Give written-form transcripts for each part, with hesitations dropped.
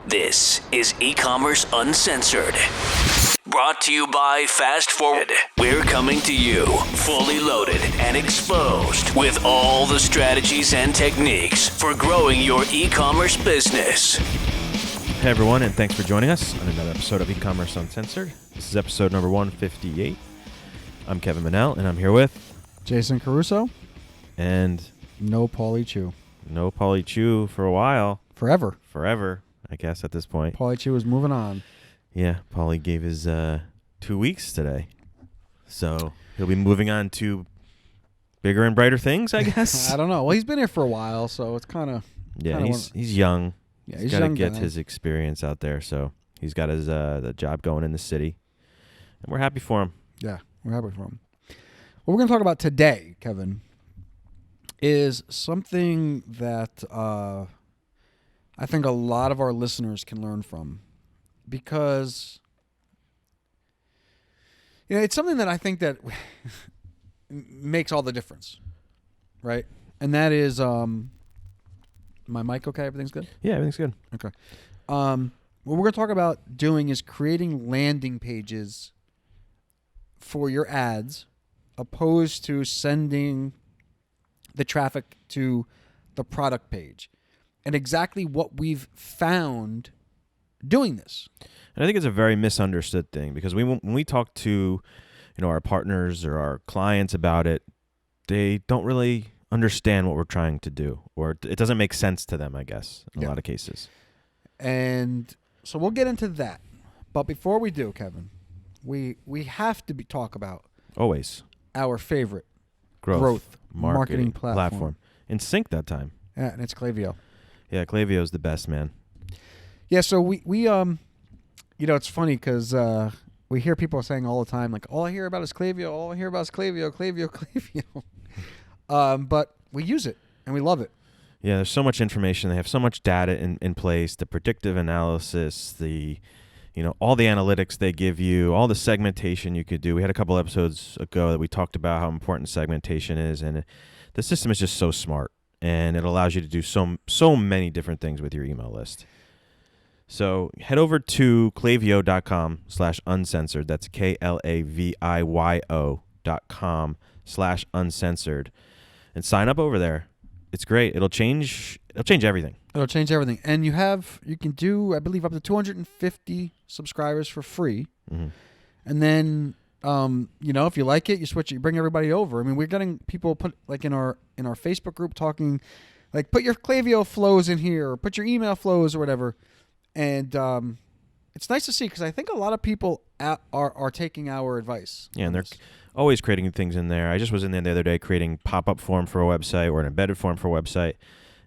This is E-Commerce Uncensored. Brought to you by Fast Forward. We're coming to you fully loaded and exposed with all the strategies and techniques for growing your e-commerce business. Hey everyone, and thanks for joining us on another episode of E-Commerce Uncensored. This is episode number 158. I'm Kevin Manel, and I'm here with Jason Caruso. And no Paulie Chu. No Paulie Chu for a while. Forever, I guess, at this point. Paulie Chu is moving on. Yeah, Paulie gave his 2 weeks today. So he'll be moving on to bigger and brighter things, I guess. I don't know. Well, he's been here for a while, so it's kind of... Yeah, he's young. Yeah, he's got to get his experience out there. So he's got his the job going in the city. And we're happy for him. Yeah, we're happy for him. What we're going to talk about today, Kevin, is something that I think a lot of our listeners can learn from, because it's something that I think that makes all the difference, right? And that is, my mic okay? Everything's good? Yeah, everything's good. Okay. What we're going to talk about doing is creating landing pages for your ads, opposed to sending the traffic to the product page, and exactly what we've found doing this. And I think it's a very misunderstood thing, because when we talk to our partners or our clients about it, they don't really understand what we're trying to do, or it doesn't make sense to them, I guess, in a lot of cases. And so we'll get into that. But before we do, Kevin, we have to talk about always our favorite growth marketing platform. In sync that time. Yeah, and it's Klaviyo. Yeah, Klaviyo is the best, man. Yeah, so we it's funny because we hear people saying all the time, like, all I hear about is Klaviyo, all I hear about is Klaviyo. But we use it, and we love it. Yeah, there's so much information. They have so much data in place, the predictive analysis, all the analytics they give you, all the segmentation you could do. We had a couple episodes ago that we talked about how important segmentation is, and the system is just so smart, and it allows you to do so many different things with your email list. So head over to klaviyo.com/uncensored. That's KLAVIYO.com/uncensored, and sign up over there. It's great. It'll change everything. It'll change everything. And you can do, I believe, up to 250 subscribers for free. Mm-hmm. And then, if you like it, you switch it, you bring everybody over. I mean, we're getting people put, like, in our Facebook group talking, like, put your Klaviyo flows in here, or put your email flows or whatever. And it's nice to see, because I think a lot of people are taking our advice. Yeah, and they're always creating things in there. I just was in there the other day creating pop-up form for a website or an embedded form for a website,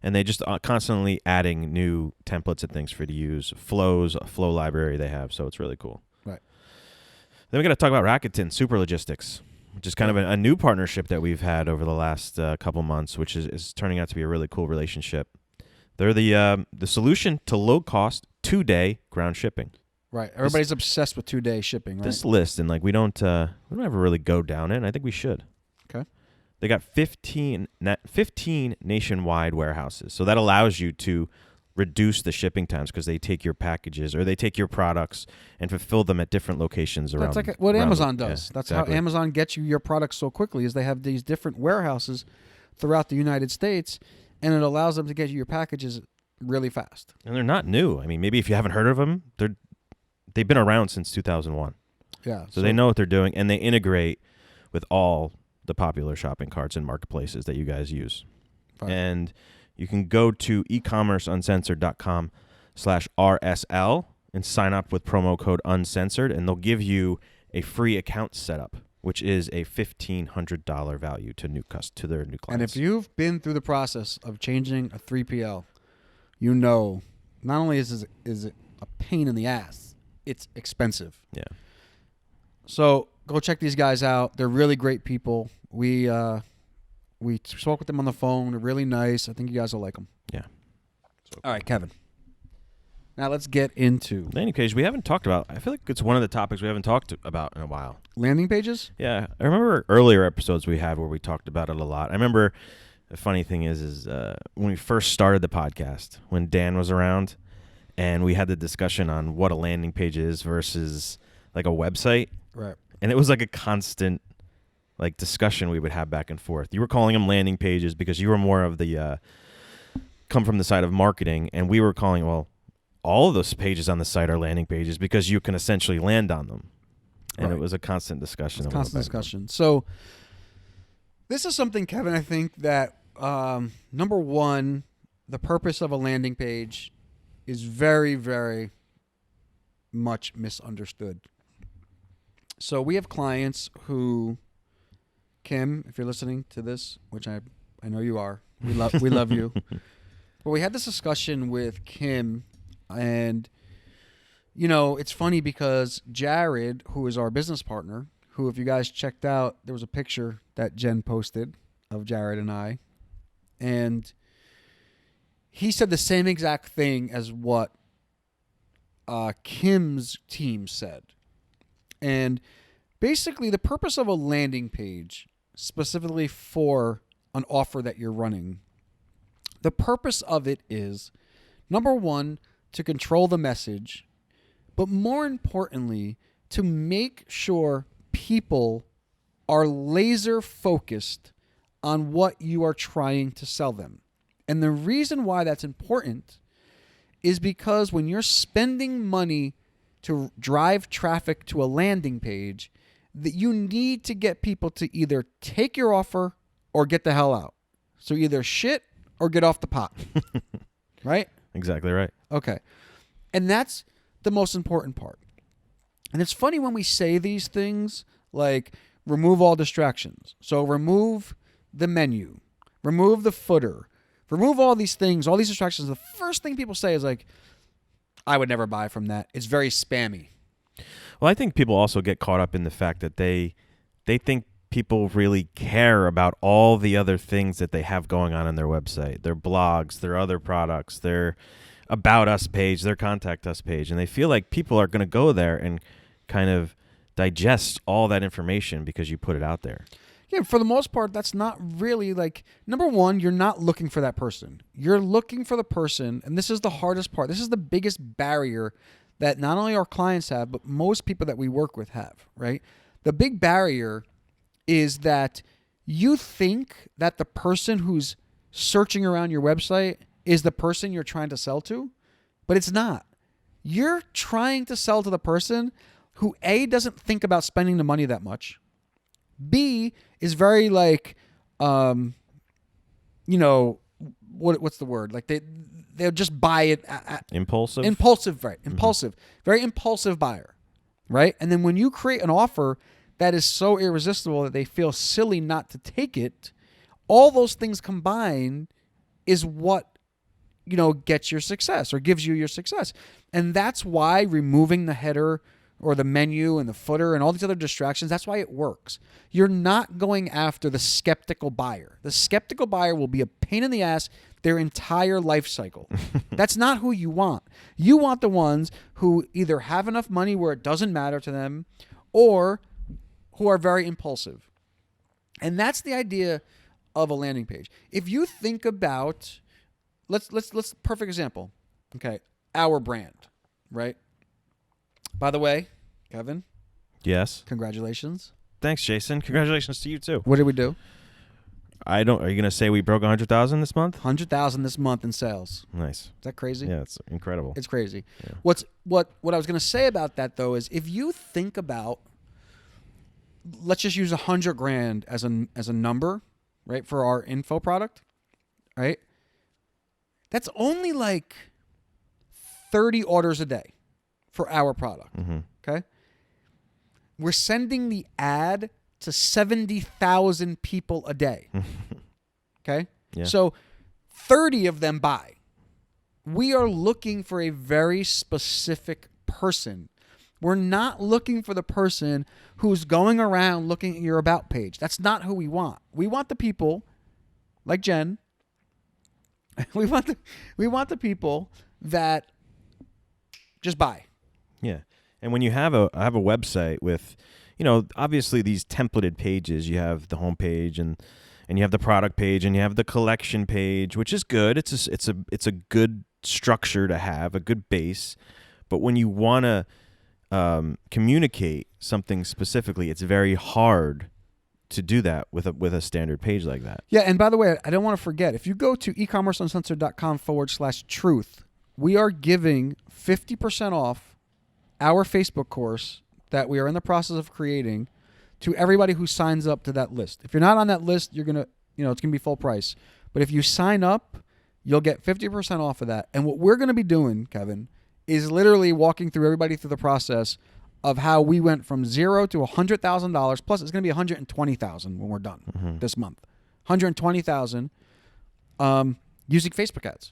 and they just constantly adding new templates and things for you to use. Flows, a flow library they have, so it's really cool. Right. Then we got to talk about Rakuten Super Logistics, which is kind of a new partnership that we've had over the last couple months, which is turning out to be a really cool relationship. They're the solution to low-cost 2-day ground shipping. Right. Everybody's obsessed with 2-day shipping, right? This list, and we don't ever really go down it, and I think we should. Okay. They got 15 nationwide warehouses. So that allows you to reduce the shipping times, because they take your packages or they take your products and fulfill them at different locations around. That's like what Amazon does. Yeah, That's exactly how Amazon gets you your products so quickly, is they have these different warehouses throughout the United States, and it allows them to get you your packages really fast. And they're not new. I mean, maybe if you haven't heard of them, they've been around since 2001. Yeah. So they know what they're doing, and they integrate with all the popular shopping carts and marketplaces that you guys use. Fine. And you can go to ecommerceuncensored.com/RSL and sign up with promo code uncensored, and they'll give you a free account setup, which is a $1,500 value to their new clients. And if you've been through the process of changing a 3PL, not only is it a pain in the ass, it's expensive. Yeah. So go check these guys out. They're really great people. We spoke with them on the phone. They're really nice. I think you guys will like them. Yeah. All right, Kevin. Now let's get into Landing page we haven't talked about. I feel like it's one of the topics we haven't talked about in a while. landing pages. Yeah. I remember earlier episodes we had where we talked about it a lot. I remember the funny thing is when we first started the podcast, when Dan was around, and we had the discussion on what a landing page is versus like a website. Right. And it was like a constant like discussion we would have back and forth. You were calling them landing pages because you were more of the come from the side of marketing, and we were calling, well, all of those pages on the site are landing pages because you can essentially land on them. And Right. it was a constant discussion. So this is something, Kevin, I think that number one, the purpose of a landing page is very, very much misunderstood. So we have clients who, Kim, if you're listening to this, which I know you are, we love you. But we had this discussion with Kim, and you know, it's funny because Jared, who is our business partner, who, if you guys checked out, there was a picture that Jen posted of Jared and I, and he said the same exact thing as what Kim's team said. And basically, the purpose of a landing page, specifically for an offer that you're running, the purpose of it is, number one, to control the message, but more importantly, to make sure people are laser focused on what you are trying to sell them. And the reason why that's important is because when you're spending money to drive traffic to a landing page, that you need to get people to either take your offer or get the hell out. So either shit or get off the pot. Right? Exactly right. Okay. And that's the most important part. And it's funny when we say these things like remove all distractions. So remove the menu, remove the footer, remove all these things, all these distractions. The first thing people say is like, I would never buy from that. It's very spammy. Well, I think people also get caught up in the fact that they think people really care about all the other things that they have going on their website, their blogs, their other products, their About Us page, their Contact Us page. And they feel like people are going to go there and kind of digest all that information because you put it out there. Yeah, for the most part, that's not really like, number one, you're not looking for that person. You're looking for the person, and this is the hardest part. This is the biggest barrier that not only our clients have, but most people that we work with have, right? The big barrier is that you think that the person who's searching around your website is the person you're trying to sell to, but it's not. You're trying to sell to the person who, A, doesn't think about spending the money that much, B, is very like, you know, what's the word? Like they'll just buy it. Impulsive? Impulsive, right. Impulsive. Very impulsive buyer, right? And then when you create an offer that is so irresistible that they feel silly not to take it, all those things combined is what, you know, gets your success or gives you your success. And that's why removing the header or the menu and the footer and all these other distractions, that's why it works. You're not going after the skeptical buyer. The skeptical buyer will be a pain in the ass their entire life cycle. That's not who you want. You want the ones who either have enough money where it doesn't matter to them or who are very impulsive. And that's the idea of a landing page. If you think about, let's perfect example. Okay, our brand, right? By the way, Kevin. Yes. Congratulations. Thanks, Jason. Congratulations to you too. What did we do? Are you going to say we broke 100,000 this month? 100,000 this month in sales. Nice. Is that crazy? Yeah, it's incredible. It's crazy. Yeah. What I was going to say about that though is if you think about, let's just use $100,000 as a number, right, for our info product, right? That's only like 30 orders a day for our product. Mm-hmm. Okay. We're sending the ad to 70,000 people a day. Okay. Yeah. So 30 of them buy. We are looking for a very specific person. We're not looking for the person who's going around looking at your about page. That's not who we want. We want the people like Jen. We want the people that just buy. Yeah. And when you have a website with, you know, obviously these templated pages, you have the home page and you have the product page and you have the collection page, which is good. It's a good structure to have, a good base. But when you want to communicate something specifically, it's very hard to do that with a standard page like that. Yeah, and by the way, I don't want to forget, if you go to ecommerceuncensored.com/truth, we are giving 50% off our Facebook course that we are in the process of creating to everybody who signs up to that list. If you're not on that list, you're going to, it's going to be full price. But if you sign up, you'll get 50% off of that. And what we're going to be doing, Kevin, is literally walking through everybody through the process of how we went from $0 to $100,000. Plus, it's going to be $120,000 when we're done this month. $120,000 using Facebook ads.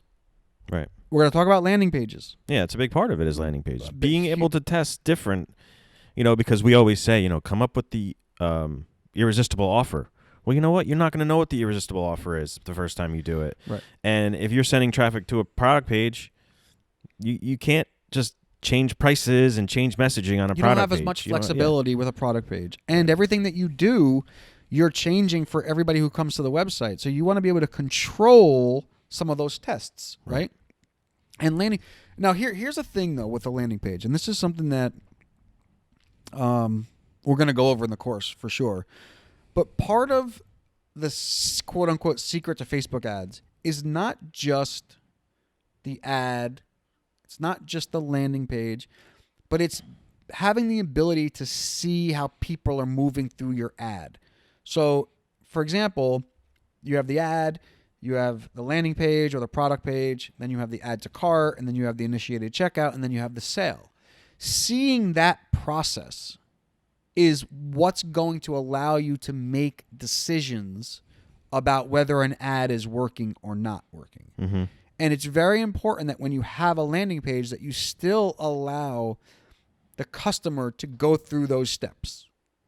Right. We're going to talk about landing pages. Yeah, it's a big part of it is landing pages. Being able to test different, because we always say, come up with the irresistible offer. Well, you know what? You're not going to know what the irresistible offer is the first time you do it. Right. And if you're sending traffic to a product page, you can't just change prices and change messaging on a product page. You don't have as much flexibility with a product page. And everything that you do, you're changing for everybody who comes to the website. So you want to be able to control some of those tests, right? And landing. Now, here's the thing, though, with the landing page. And this is something that we're going to go over in the course for sure. But part of the quote-unquote secret to Facebook ads is not just the ad. It's not just the landing page, but it's having the ability to see how people are moving through your ad. So, for example, you have the ad, you have the landing page or the product page, then you have the add to cart, and then you have the initiated checkout, and then you have the sale. Seeing that process is what's going to allow you to make decisions about whether an ad is working or not working. Mm-hmm. And it's very important that when you have a landing page that you still allow the customer to go through those steps.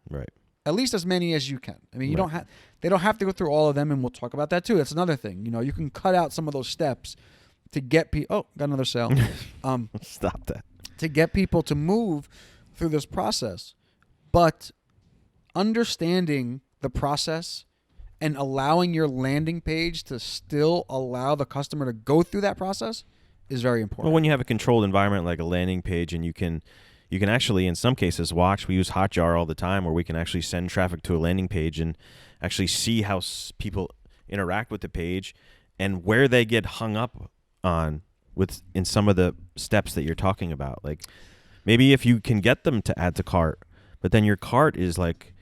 Right. At least as many as you can. I mean, they don't have to go through all of them, and we'll talk about that too. That's another thing. You can cut out some of those steps to get people. Oh, got another sale. Stop that. To get people to move through this process. But understanding the process and allowing your landing page to still allow the customer to go through that process is very important. Well, when you have a controlled environment like a landing page, and you can actually, in some cases, watch. We use Hotjar all the time, where we can actually send traffic to a landing page and actually see how people interact with the page and where they get hung up on in some of the steps that you're talking about. Like maybe if you can get them to add to cart, but then your cart is like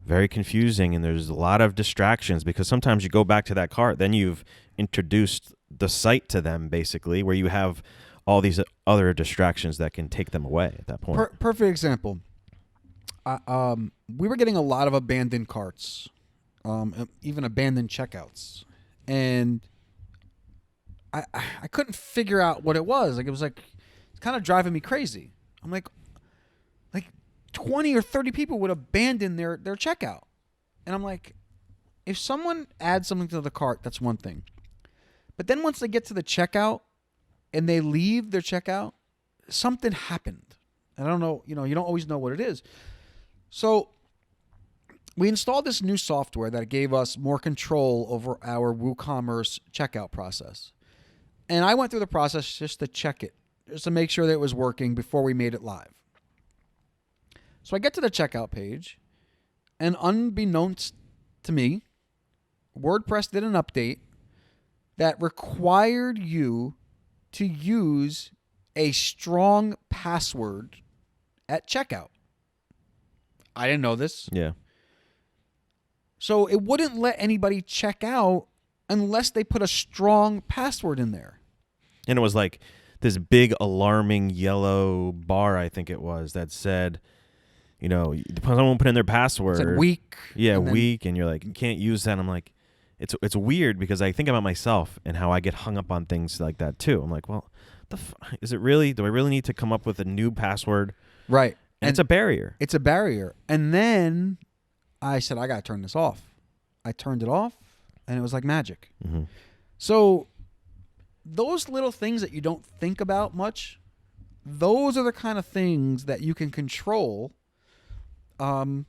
very confusing and there's a lot of distractions, because sometimes you go back to that cart, then you've introduced the site to them, basically, where you have all these other distractions that can take them away at that point. Perfect example. We were getting a lot of abandoned carts, even abandoned checkouts, and I couldn't figure out what it was. Like, it was like kind of driving me crazy. I'm like 20 or 30 people would abandon their checkout. And I'm like, if someone adds something to the cart, that's one thing. But then once they get to the checkout and they leave their checkout, something happened. And I don't know, you don't always know what it is. So we installed this new software that gave us more control over our WooCommerce checkout process. And I went through the process just to check it, just to make sure that it was working before we made it live. So I get to the checkout page, and unbeknownst to me, WordPress did an update that required you to use a strong password at checkout. I didn't know this. Yeah. So it wouldn't let anybody check out unless they put a strong password in there. And it was like this big alarming yellow bar, I think it was, that said, someone put in their password. It's like weak. Yeah, weak, and you're like, you can't use that. I'm like, it's weird, because I think about myself and how I get hung up on things like that too. I'm like, well, is it really? Do I really need to come up with a new password? Right. And it's a barrier. It's a barrier. And then I said, I got to turn this off. I turned it off, and it was like magic. Mm-hmm. So those little things that you don't think about much, those are the kind of things that you can control. And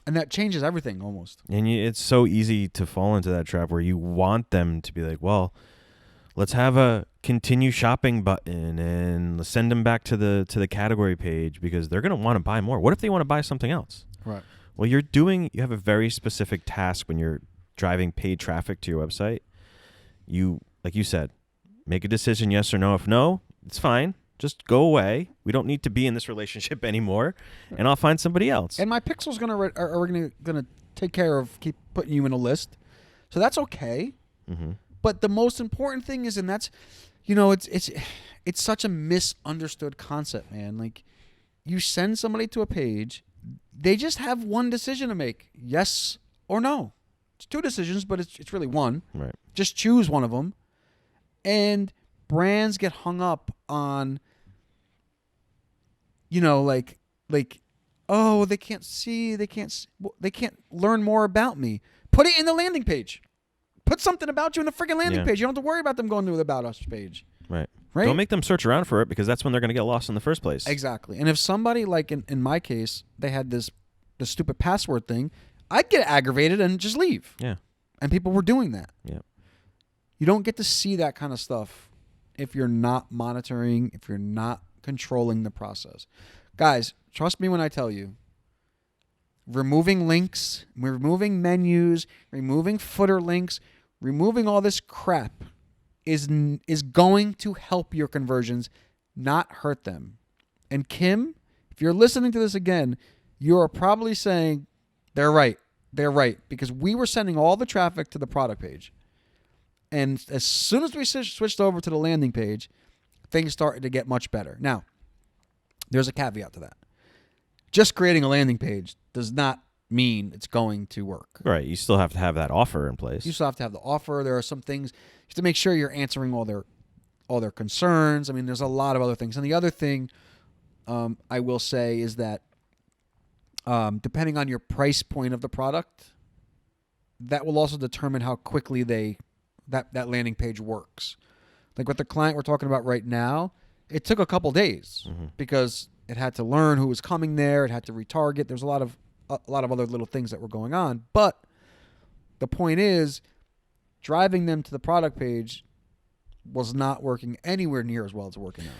that changes everything almost. And it's so easy to fall into that trap where you want them to be like, well, let's have a continue shopping button and send them back to the category page because they're going to want to buy more. What if they want to buy something else? Right. Well, you have a very specific task when you're driving paid traffic to your website. You, like you said, make a decision, yes or no. If no, it's fine. Just go away. We don't need to be in this relationship anymore, and I'll find somebody else. And my pixels are gonna take care of keep putting you in a list, so that's okay. Mm-hmm. But the most important thing is, and that's, it's such a misunderstood concept, man. Like, you send somebody to a page, they just have one decision to make: yes or no. It's two decisions, but it's really one. Right. Just choose one of them. And brands get hung up on, like, oh, they can't learn more about me. Put it in the landing page. Put something about you in the freaking landing page. You don't have to worry about them going to the About Us page. Right. Right? Don't make them search around for it because that's when they're going to get lost in the first place. Exactly. And if somebody, like in my case, they had the stupid password thing, I'd get aggravated and just leave. Yeah. And people were doing that. Yeah. You don't get to see that kind of stuff if you're not monitoring, if you're not controlling the process. Guys, trust me when I tell you, removing links, removing menus, removing footer links, removing all this crap is going to help your conversions, not hurt them. And Kim, if you're listening to this again, you are probably saying, they're right, because we were sending all the traffic to the product page. And as soon as we switched over to the landing page, things started to get much better. Now, there's a caveat to that. Just creating a landing page does not mean it's going to work. Right. You still have to have that offer in place. You still have to have the offer. There are some things you have to make sure you're answering all their concerns. I mean, there's a lot of other things. And the other thing I will say is that depending on your price point of the product, that will also determine how quickly that landing page works. Like with the client we're talking about right now, it took a couple days because it had to learn who was coming there. It had to retarget. There's a lot of other little things that were going on. But the point is, driving them to the product page was not working anywhere near as well as it's working now.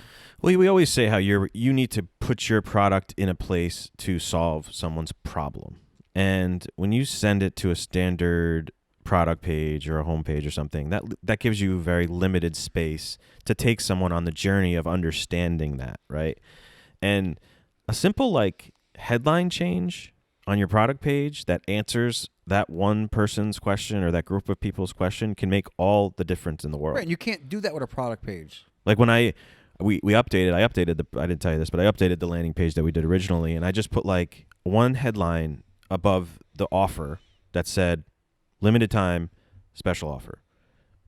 Well, we always say how you need to put your product in a place to solve someone's problem. And when you send it to a standard product page or a home page or something, that gives you very limited space to take someone on the journey of understanding that, right? And a simple like headline change on your product page that answers that one person's question or that group of people's question can make all the difference in the world. Right, and you can't do that with a product page. Like when I updated I didn't tell you this, but I updated the landing page that we did originally, and I just put like one headline above the offer that said limited time special offer.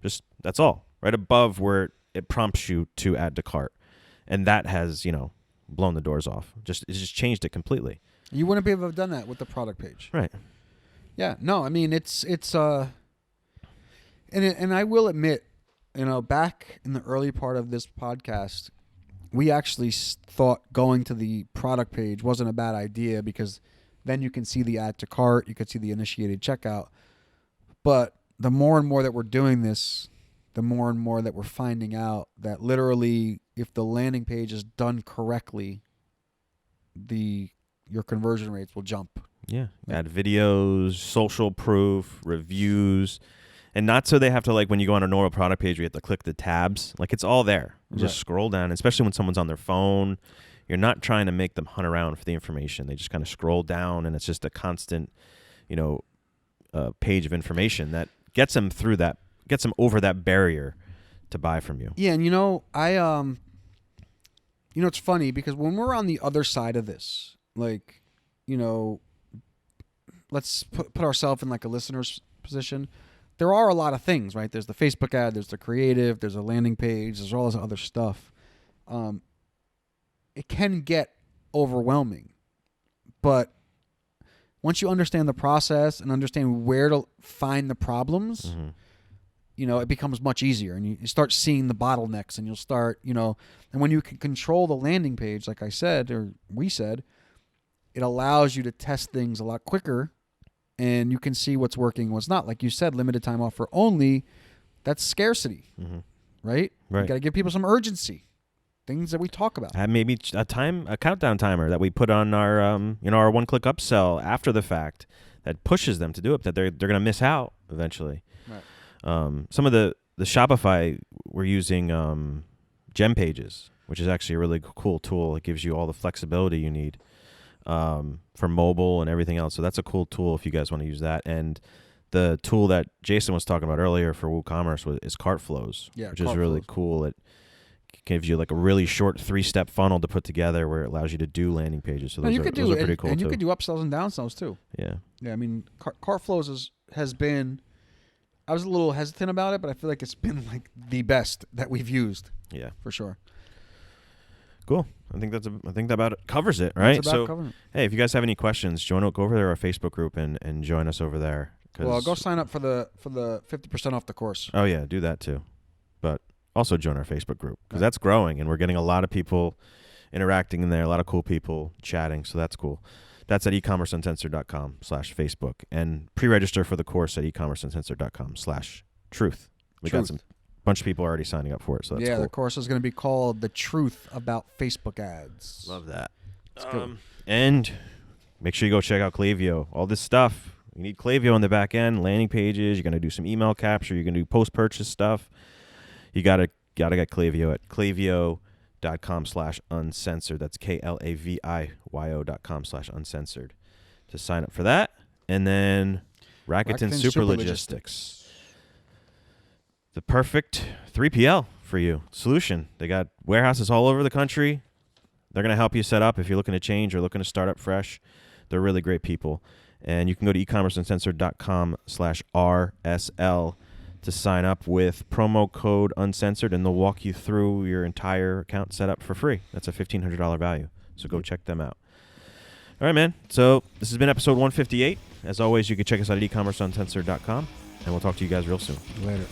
Just that's all. Right above where it prompts you to add to cart. And that has, blown the doors off. It just changed it completely. You wouldn't be able to have done that with the product page. Right. Yeah. No, I mean it's and I will admit, back in the early part of this podcast, we actually thought going to the product page wasn't a bad idea because then you can see the add to cart, you could see the initiated checkout. But the more and more that we're doing this, the more and more that we're finding out that literally if the landing page is done correctly, your conversion rates will jump. Yeah. Add videos, social proof, reviews. And not so they have to, like when you go on a normal product page, you have to click the tabs. Like it's all there. You just scroll down, especially when someone's on their phone. You're not trying to make them hunt around for the information. They just kind of scroll down and it's just a constant, page of information that gets them over that barrier to buy from you. Yeah. And it's funny because when we're on the other side of this, like, let's put ourselves in like a listener's position. There are a lot of things, right? There's the Facebook ad, there's the creative, there's a landing page, there's all this other stuff. It can get overwhelming, but once you understand the process and understand where to find the problems, it becomes much easier, and you start seeing the bottlenecks, and you'll start, and when you can control the landing page, like I said, or we said, it allows you to test things a lot quicker, and you can see what's working, what's not. Like you said, limited time offer only, that's scarcity, right? Right. You got to give people some urgency. Things that we talk about. Have maybe a countdown timer that we put on our our one-click upsell after the fact that pushes them to do it, that they're going to miss out eventually. Right. Some of the Shopify, we're using Gem Pages, which is actually a really cool tool. It gives you all the flexibility you need for mobile and everything else. So that's a cool tool if you guys want to use that. And the tool that Jason was talking about earlier for WooCommerce is Cartflows, which is really cool. It gives you like a really short 3-step funnel to put together where it allows you to do landing pages. So those are pretty cool and too. you could do upsells and downsells too. Yeah. Yeah, I mean, Cartflows has been. I was a little hesitant about it, but I feel like it's been like the best that we've used. Yeah, for sure. Cool. I think that about it covers it, right? So, hey, if you guys have any questions, go over there, our Facebook group, and join us over there. Well, go sign up for the 50% off the course. Oh yeah, do that too. But also join our Facebook group because that's growing, and we're getting a lot of people interacting in there, a lot of cool people chatting. So that's cool. That's at ecommerceuncensored.com/Facebook, and pre-register for the course at ecommerceuncensored.com/truth. We got some bunch of people already signing up for it, so that's cool. The course is going to be called "The Truth About Facebook Ads." Love that. Good. And make sure you go check out Klaviyo. All this stuff. You need Klaviyo on the back end, landing pages. You're going to do some email capture. You're going to do post-purchase stuff. You gotta get Klaviyo at klaviyo.com/uncensored. That's KLAVIYO.com/uncensored to sign up for that. And then Rakuten Super Logistics. The perfect 3PL for you solution. They got warehouses all over the country. They're going to help you set up if you're looking to change or looking to start up fresh. They're really great people. And you can go to ecommerceuncensored.com/RSL to sign up with promo code uncensored, and they'll walk you through your entire account setup for free. That's a $1,500 value. So go check them out. All right, man. So this has been episode 158. As always, you can check us out at ecommerceuncensored.com, and we'll talk to you guys real soon. Later.